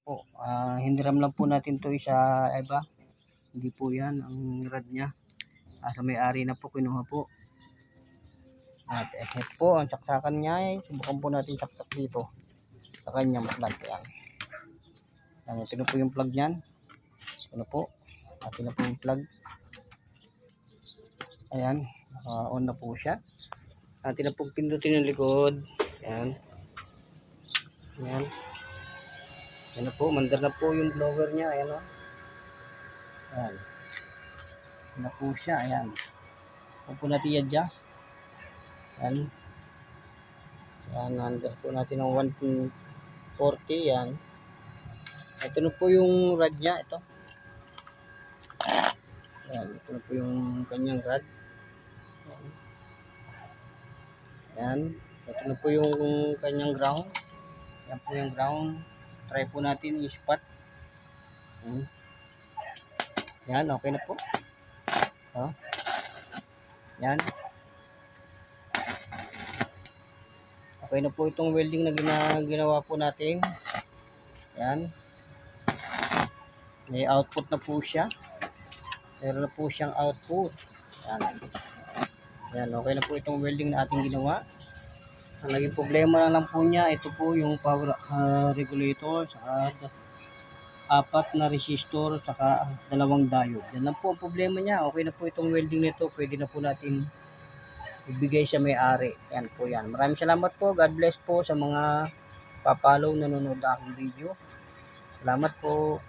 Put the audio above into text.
po. Hiniram lang po natin to sa iba. Hindi po yan ang rad niya. Sa may-ari na po kinuha po. At ito po ang saksakan niya. Subukan po natin saksak dito sa kanyang plug. Yan. Ito na po yung plug niyan. Ano po? Atin na po yung plug. Ayan. Naka-on na po siya. Atin na po pindutin yung likod. Ayan. Ayan. Ayan na po. Mandar na po yung blower niya. Ayan o. Ayan. Ayan na po siya. Ayan. Huwag po natin i-adjust. Ayan. Ayan. Adjust po natin ng 140. Ayan. Ito na po yung rad niya. Ito. Ayan. Ito na po yung kanyang rad. Ayan. Ayan. Ito na po yung kanyang ground. Ayan po yung ground. Try po natin i-spot. Ayan. Okay na po. Ayan. Okay na po itong welding na ginawa po natin. Ayan. May output na po siya. Meron na po siyang output. Ayan. Ayan. Okay na po itong welding na ating ginawa. Ang naging problema na lang po niya, ito po yung power regulator, saka 4 na resistor, saka 2 diode. Yan lang po ang problema niya. Okay na po itong welding nito. Pwede na po natin ibigay sa may-ari. Yan po yan. Maraming salamat po. God bless po sa mga papalaw na nanonood aking video. Salamat po.